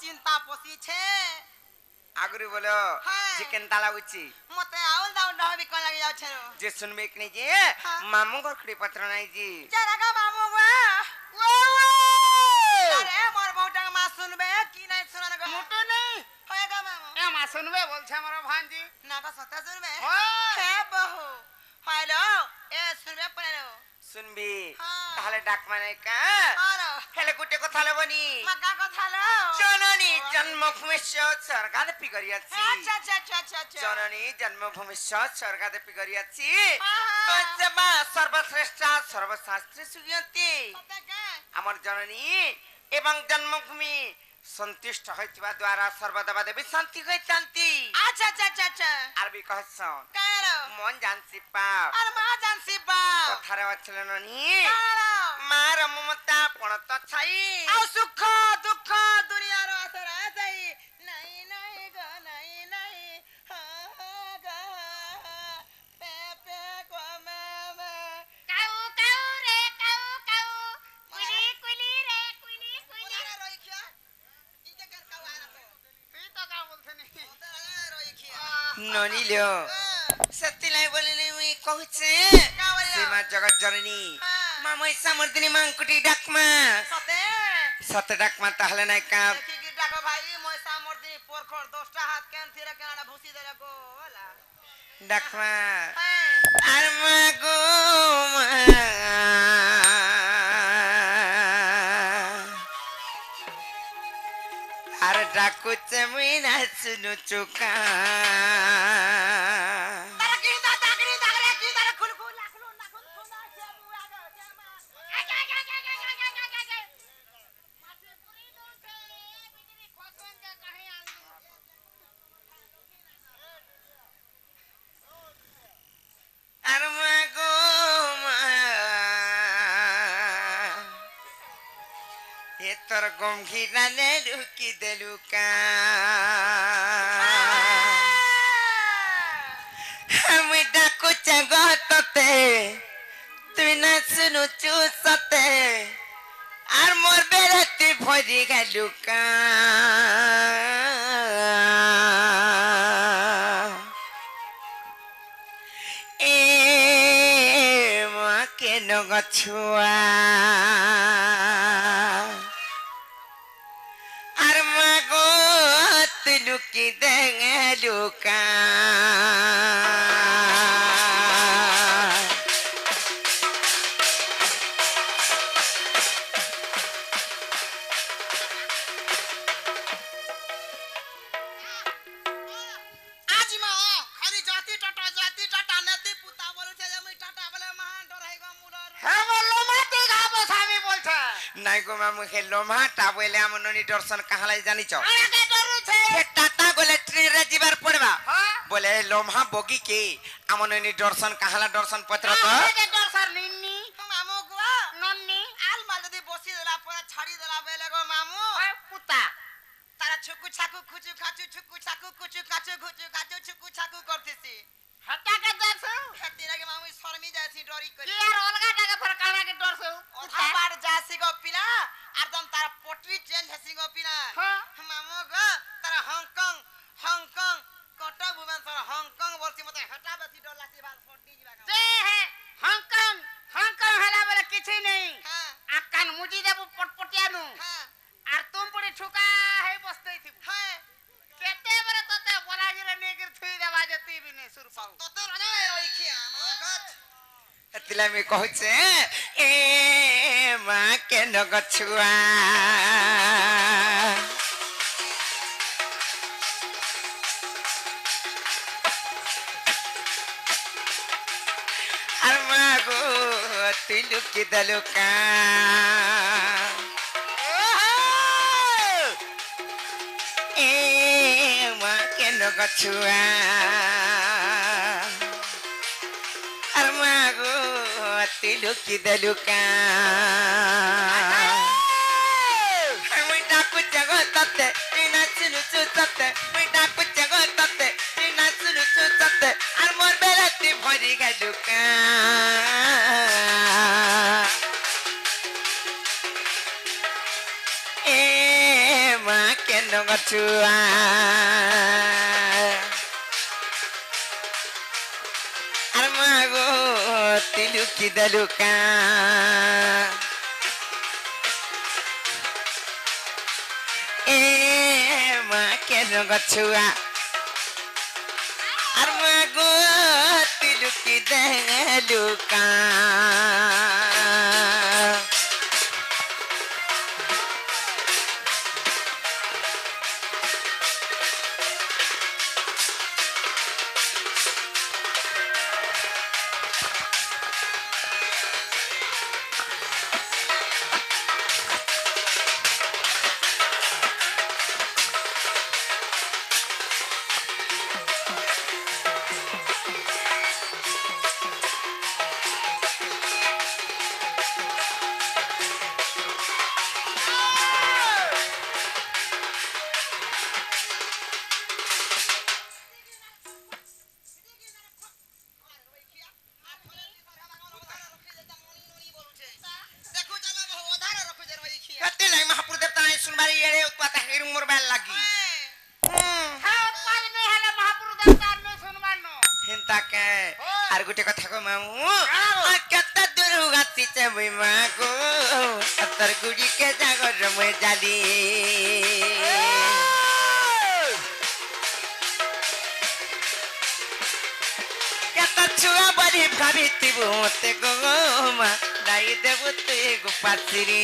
চিন্তা পশিছে আগুরি বলো হ্যাঁ। চিকেন তালা উচি মতে আউল দাউ ডহবি কোন লাগি যাচ্ছে যে শুনবে কি যে হ্যাঁ। মামু ঘর খুঁড়ি পত্র নাই জি জারাগা মামু গো আরে মোর বউটা মা শুনবে কি নাই শোনা গো মোটো নেই হয়ে গো মামু এ মা শুনবে বলছে আমার ভাঞ্জি না গো সতা শুনবে হয়। হ্যাঁ বহু হ্যালো এ শুনবে পড়ে শুনবি হ্যাঁ। তাহলে ডাক মানে কা আরো হেলে গুটে কথা লবনি মাগা কথা লো জননী জন্মভূমি স্বর্গাদে পিগরিয়াছি আচ্ছা আচ্ছা আচ্ছা আচ্ছা আচ্ছা জননী জন্মভূমি স্বর্গাদে পিগরিয়াছি হ্যাঁ। সেবা সর্বশ্রেষ্ঠ সর্বশাস্ত্রে সুগিয়তি সতে কে আমার জননী এবং জন্মভূমি সন্তুষ্ট হইতিবা দ্বারা সর্বদেবা দেবী শান্তি হইতান্তি আচ্ছা আচ্ছা আচ্ছা আচ্ছা আরবি কহসন কারো মন জানছি পাপ আর মা জানছি বাও কথারে অছলে ননি কারো মার মমতা পণত ছাই ଆଉ ସୁଖ ଦୁଃଖ ଦୁନିଆର ଆସର ଆସଇ ନାଇ ନାଇ ଗ ନାଇ ନାଇ ହା ହା ଗ ପେ ପେ ଗ ମେ ମେ কাউ কাউ রে কাউ কাউ কুলি কুলি রে কুলি কুলি ওরে রইখিয়া ইতে কেন কাউ আনা তো তুই তো কা বলছে নি ওরে রইখিয়া ননিলো সত্যিলাই বলিনি মুই কହୁছে সীমা জগৎ জননী মা মহিষা মর্দিনী মাংকুটি ডাকমা সতে সত ডাকমা তাহলে নাই কাপ দেখি কি ডাকো ভাই ময়সা মর্দিনী পোরখর 10টা হাত কেন থিরে কেনাডা ভুসি দেলে গো ওলা ডাকমা হ্যাঁ আর মা গো মা আর ডাকুছে মুই না শুনু চুকা তারা কি দা দাগরি দাগরে কি দারে খুল খুল লাখলু না খুল খুল না সে বুয়া গো সে মা আগা আগা আগা আগা আগা আগা আগা মাছে পুরি দোছে বিজলি খসন কে কাহে আলু আর মা গো মা এ তোর গম্ভীরানে ঢুকি দেলু কা আমি ডাকুছে গততে তুই না শুনু চুসতে আর মোর বেড়াতে ভরি গেলু কা এ মা কেন গছুয়া আর মা গো তুই লুকি দেঙে লুকা আজি মা খালি জাতি টাটা নেতি পুতা বলছে যে মুই টাটা বলে মহান ডর হই গো মুলর হ্যাঁ বললো মা তুই গাবো স্বামী বলছে নাই গো মামু হে লোমাটা বলে আমার ননি দর্শন কাহালাই জানিছ আগে ডরুছে হে টাটা গলে ট্রেনে যাবার পড়বা হ্যাঁ বলে লোমহা বগি কে আমার ননি দর্শন কাহালা দর্শন পত্র তো আগে ডর স্যার নিন্নি মামু গো নন্নি আল মাল যদি বসি দেলা পরে ছাড়ি দেলা বেলে গো মামু পুতা তারা ছুকু ছাকু খুচু খাচু ছুকু ছাকু খুচু খাচু খুচু খাচু ছুকু ছাকু করতেছি হটাকে দেখছো খেতি লাগে মামু শর্মি যাচ্ছি ডরি কি করি আর অলগা টাকা ফর কানাকে ডরছো অধা বার যাসি গো পিলা আর দম তার পটরি চেঞ্জ হসি গো পিলা হ্যাঁ মামু গো তারা হংকং কটক ভুবনেশ্বর হংকং বলছি মতে হটা বেশি ডর লাগছি ভাল ফটি যাবা যে হে হংকং হংকং হেলা বলে কিছু নেই হ্যাঁ আকান মুজি দেবু পটপটিয়ানু হ্যাঁ আর তুম পড়ে ছুকা হে বসতেই থিবু হ্যাঁ কেতে বরে তোতে বলা গিরে নেগির থুই দেবা যে তুই বিনে সুর পাও তোতে রাজা ওই খিয়া আমার কত এতিলা আমি কହୁছে এ মা কেন গছুয়া আর মা গো তুই লুকি দেলু কা এ মা কেন গছুয়া আর মা গো তুই লুকি দেলু কা আমি ডাকুছে গো তাতে তুই না শুনু চুতে মুই ডাকুছে গো তাতে তুই না শুনু চুতে আর মোর বেলাতে ভরি গেলু কা এ মা কেন গছুয়া আর মা গো তিলুকি দালুকা এ মা কেন গছুয়া আর মা গো তিলুকি দালুকা कते लाई महापुर देवता है सुनबारी येड़े उत्पाता हेरु मोर बैल लगी हेंता के आर गुटे कथा को मामू आ कत्ता दूर गाती चे बई मागो अतर गुडी के जागर में जाली कत्ता छुआ बड़ी भाभी तिबो ते गो मा लाई देबो ते गो पाथिरी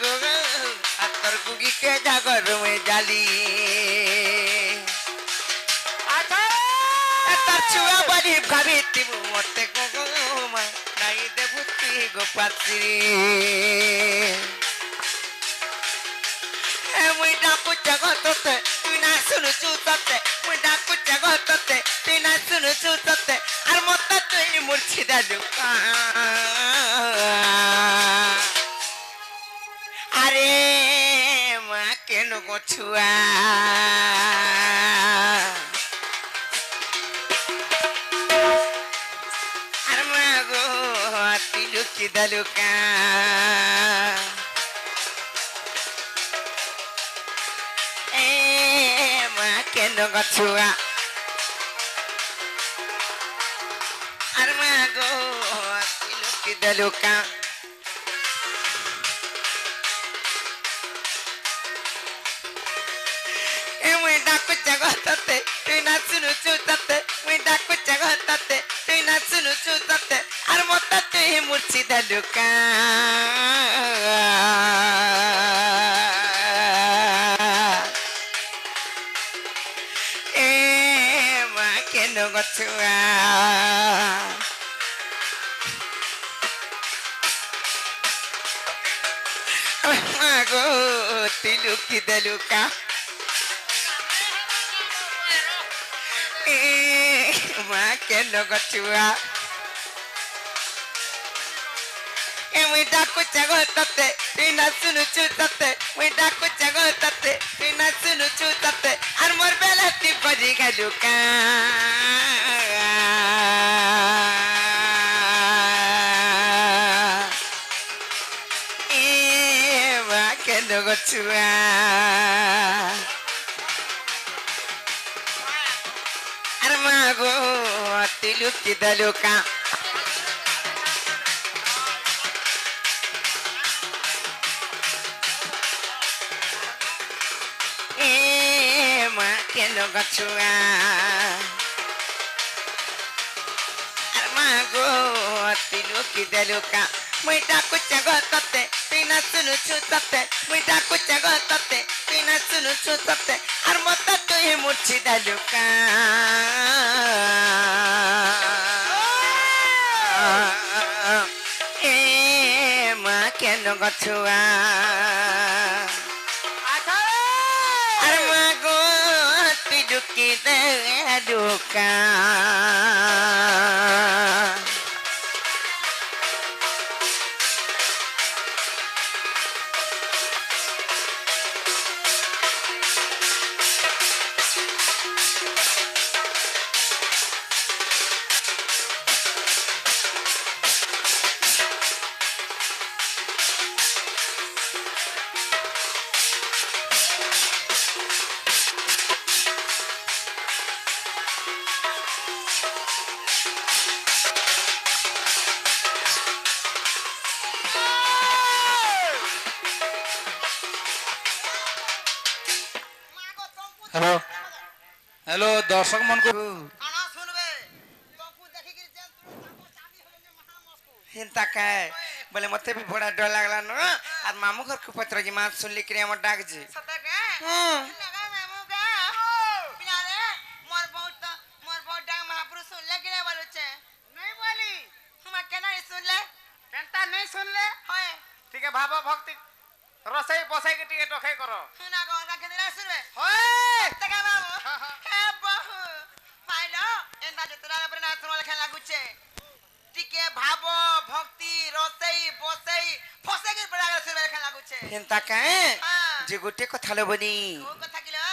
अतर गुगी के जागर में जाली छुआ बड़ी भाभी तिबु मते गो नाई देबुती गो पात्री ए मुई डाकू जगतते तुई ना सुनु चुतते मुई डाकू जगतते तुई ना सुनु चुतते आर मते तुई मुर्छिदा दुका अरे माँ के नो छुआ अरे माँ गो तिलुकी दलुका ए माँ के नो छुआ अरे माँ गो तिलुकी दलुका जगतते तुई ना सुनु चुतते मुई डाकू जगतते तुई ना सुनु चुतते आर मत तुई मुर्छी दलुका ए माँ के नो गछुआ माँ गो तिलुकी दलुका माँ के लगचुआ ए मुई डाकू जगतते तुई ना सुनु चुतते मुई डाकू जगतते तुई ना सुनु चुतते आर मोर बेलाती बजी गलुका ए माँ के लगचुआ मागो तिलुकी दलुका ए माँ के नो गछुआ मागो तिलुकी दलुका मुई डाकू जगतते तुई ना सुनु चुतते मुई डाकू जगतते तुई ना सुनु चुतते आर मत तुई मुर्छी दलुका ए माँ के नो गछुआ अरे माँ गो तिलुकी दलुका হ্যালো হ্যালো দর্শক মনকু কানা শুনবে তোকু দেখি কি যে তোর চাবি হলে যে মহা মস্কু হেন্তা কায় বলে মতে भी बड़ा डर लागला न আর মামু ঘর কু পত্র जी मां सुनली कि हमर डाक जी সতকে হুম লাগা মেমু কা পিনারে মোর বহুত ডাক মহাপুরুষ শুনলে কি না বলছে नहीं बोली হুমা কেন শুনলে केनता नहीं सुन ले হয় ठीक है भाव भक्ति रसई बसई के टिके टोखे करो শুনা গঙ্গা কেন শুনবে होए সতকে বাবু হে বহু পাইলো এন্ডা যেতরা পরে না তোমার খেলা গুছে টিকে ভাব ভক্তি রসই বসই ফসে কি বড় শুনবে খেলা গুছে হেন্তা কায় হ্যাঁ যে গোটে কথা লবনি ও কথা কিলো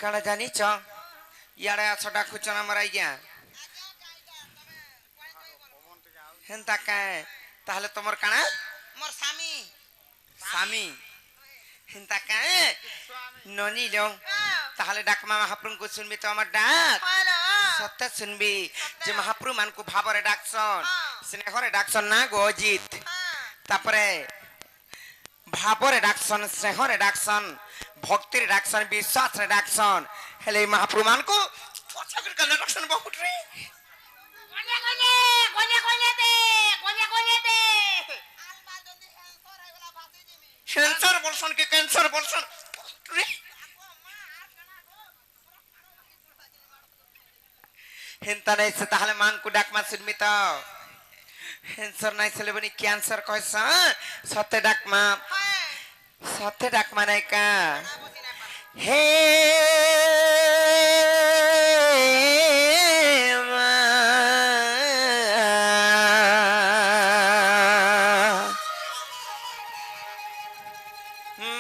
কাଣା জানিছ ইয়াড়ে আছ ডাকুছ আমার আইয়া হেন্তা কায় তাহলে তোমার কাଣା মোর স্বামী স্বামী হেন্তা কায় ননি লং তাহলে ডাকমা মহাপ্রভুଙ୍କୁ শুনবি তো আমার ডাক হ্যালো সত্য শুনবি যে মহাপ্রভু মানকু ভাবরে ডাকছন স্নেহরে ডাকছন না গো অজিত তারপরে ভাবরে ডাকছন স্নেহরে ডাকছন ভক্তির ডাকছন বিশ্বাসরে ডাকছন হেলে এই মহাপ্রভু মানকু পছাকর কালে ডাকছন বহুত রে কোনে দে আলবা যদি হ্যান্সার হইলা ভাসি দিমি ক্যান্সার বলছন কি ক্যান্সার বলছন রে হেন্তা নাইছে তাহলে মানকু ডাকমা শুনবি তো ক্যান্সার নাইছে বনি ক্যান্সার কইছ সতে ডাকমা হ্যাঁ সতে ডাকমা নাইকা বসি না পারে হে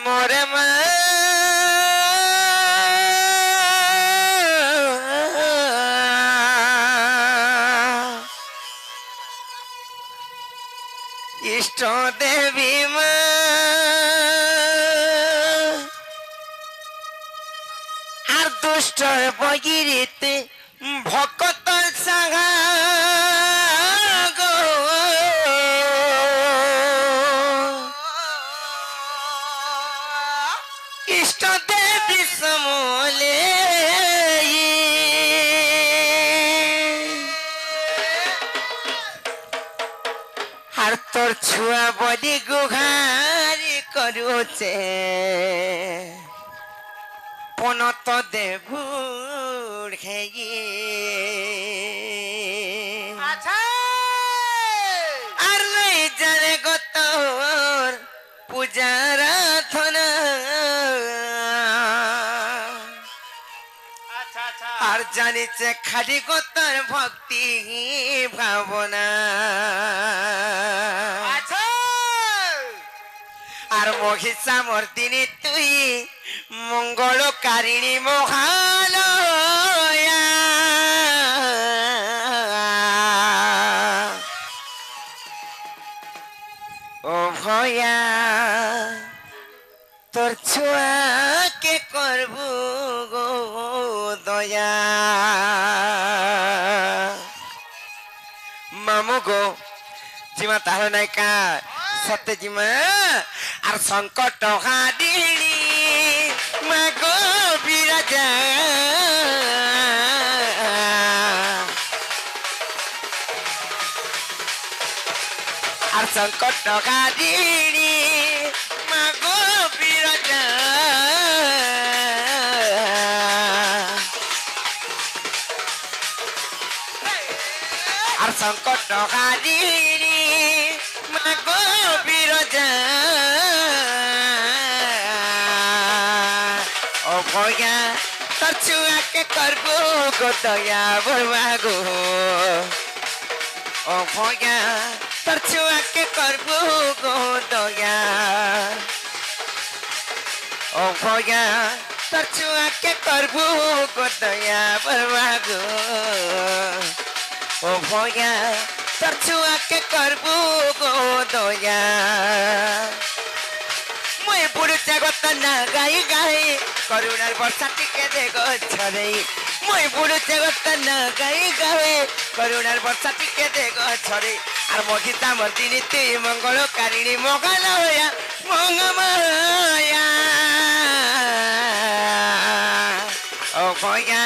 মোরে মা ইষ্ট দেবী মা আর দুষ্ট বগিরিতে ভকত সাগা গো ইষ্ট দেবী সমলে আর তোর ছুয়া বলি গুহারি করুছে পনত দেবুর খেয়ে अच्छा আর নাই জানে গো তোর পূজার আরাধনা अच्छा अच्छा আর জানিছে খালি গো তোর ভক্তি ভাবনা अच्छा আর মহিষা মর্দিনী তুই মঙ্গলকারিণী মহালয়া ও ভয়া তোর ছুয়াকে করবু গো দয়া মামু গো জিমা তাহলে নাইকা সত্য জিমা আর সংকট হারিণী মা গো বিরাজা আর সংকট হারিণী মা গো বিরাজা আর সংকট হারিণী মা গো বিরজা ও ভয়া তোর ছুয়াকে করবো গো দয়া বরবা গো ও ভয়া তোর ছুয়াকে করবো গো দয়া ও ভয়া তোর ছুয়াকে করবো গো দয়া বরবা গো ও ভয়া তোর ছুয়াকে করবো গো দয়া মই বুড়ো জগত না গাই গাই করুণার বর্ষা টিকে দে গো ছড়াই মই বুড়ো জগত না গাই গাই করুণার বর্ষা টিকে দে গো ছড়াই আর মহিতা মর্দিনী তুই মঙ্গলকারিণী মঙ্গলয়া মঙ্গমায়া ও ओ भया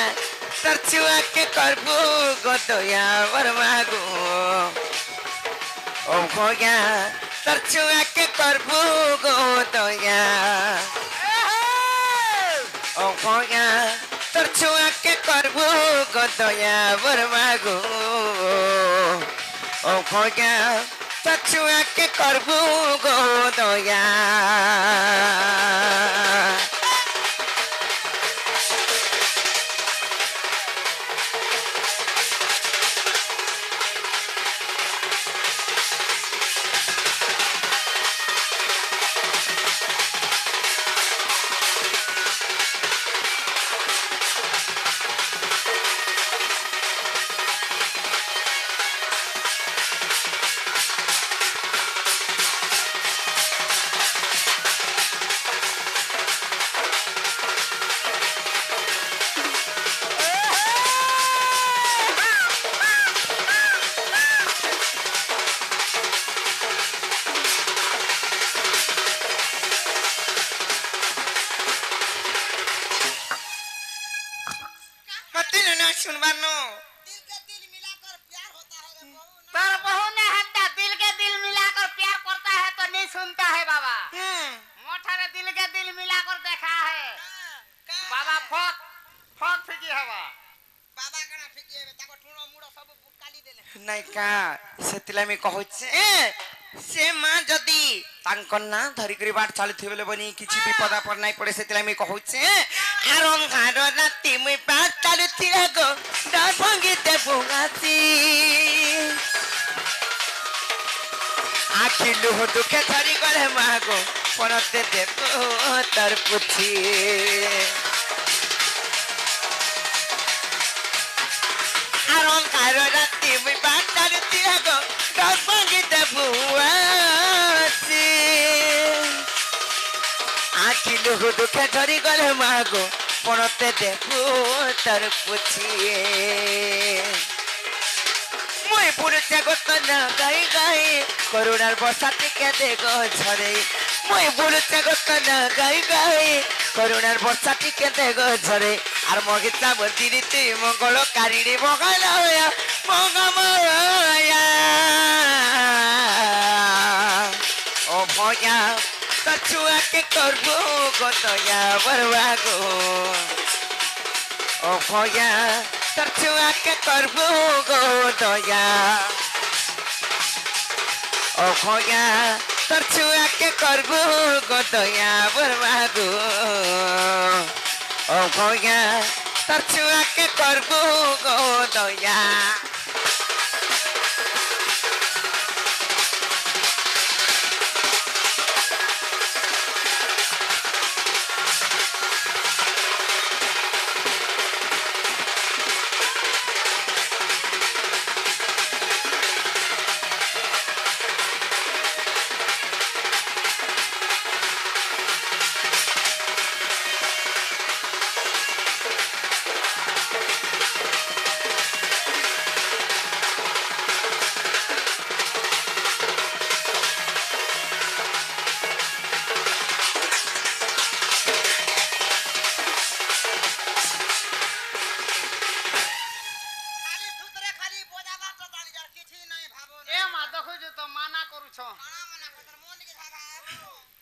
तर छुआ के करबू गो दया बरमागो ओ भया तर छुआ के करबू गो दया ओ भया तर छुआ के करबू गो दया बरमागो ओ भया तर छुआ के करबू गो दया सुनबानो दिल के दिल मिलाकर प्यार होता है रे बहू ना। पर बहू ने हट्टा दिल के दिल मिलाकर प्यार करता है तो नहीं सुनता है बाबा मोटा ने दिल के दिल मिलाकर देखा है बाबा फक फक फिकी हवा बाबा कना फिकिए ताको टुणो मुड़ो सब काली देले ନାଇଁ କା ସେଥିଲାଗି ମୁଁ କହୁଛେ ସେ ମା ଯଦି ତାଙ୍କ ନା ଧରିକରି ବାଟ ଚାଲୁଥିବେ ବୋଲେ ବନି କିଛି ବିପଦ ଆପଦ ନାଇଁ ପଡେ ସେଥିଲାଗି ମୁଁ କହୁଛେ ଆରଙ୍ଗାର ରାତି ମୁଇଁ ବାଟ ଚାଲୁଥିବେ ଗো ଡର ଭଙ୍ଗି ଦେବୁ ଆସି ଆଖି ଲୁହ ଦୁଃଖେ ଧରି ଗଲେ ମା ଗো ପଣତେ ଦେବୁ ତର ପୁଛି ଆରଙ୍ଗାର ରାତି ମୁଇଁ ବାଟ ଚାଲୁଥିବେ ଗো ଡର ଭଙ୍ଗି ଦେବୁ ଆସି আখি লুহু দুঃখে ধরি গলে মাগো পণতে দেখু তার পুছিয়ে মই পুরুষে গত না গাই গাই করুণার বর্ষা টিকে দেখো ঝরে মই পুরুষে গত না গাই গাই করুণার বর্ষা টিকে দেখো ঝরে আর মগিতা মন্দিরে তুই মঙ্গল কারিণী মঙ্গল মঙ্গময়া ও ভয়া कछुआ के करबो गो दया बरवागो ओ भया कछुआ के करबो गो दया ओ भया कछुआ के करबो गो दया बरवागो ओ भया कछुआ के करबो गो दया खाली सुतरे खाली बोजाबा तो तानी यार किछि नहीं भाबो ए मा देखो जो तो माना करू छ खाना मना कर मन के खागा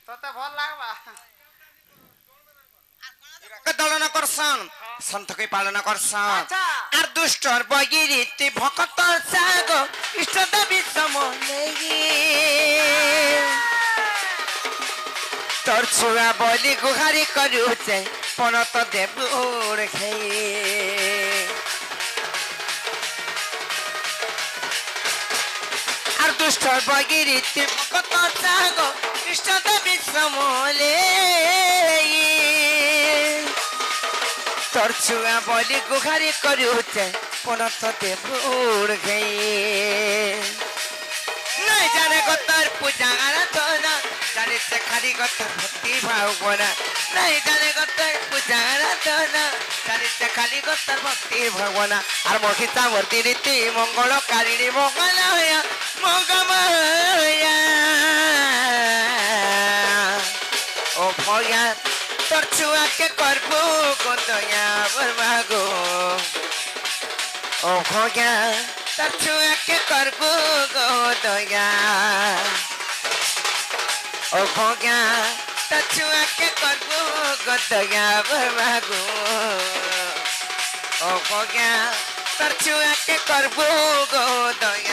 तते भल लागबा দলন করছন সন্তকে পালন করছন আচ্ছা। আর দুষ্টর বগিরিতে ভক্তর সাগ ইষ্টদেবী সমলেগি তোর ছুয়া বলি গুহারি করুছে পণত দেবুর খেয়ে আর দুষ্টর বগিরিতে ভক্তর সাগ ইষ্টদেবী সমলেগি তোর ছুয়া বলি গুহারি করুছে পণত দেবুর খেয়ে নাই জানে গতার পূজা আরাধনা জানে সে খালি গতার ভক্তি ভাবনা নাই জানে গতার পূজা আরাধনা জানে সে খালি গতার ভক্তি ভাবনা আর মহিতা মূর্তি রীতি মঙ্গল কারিণী মঙ্গল হইয়া মঙ্গময়া ও ভয়া তোর ছুয়াকে করবো গো দয়া বরমা গো ও ভগা তোর ছুয়াকে করবো গো দয়া ও ভগা তোর ছুয়াকে করবো গো দয়া বরমা গো ও ভগা তোর ছুয়াকে করবো গো দয়া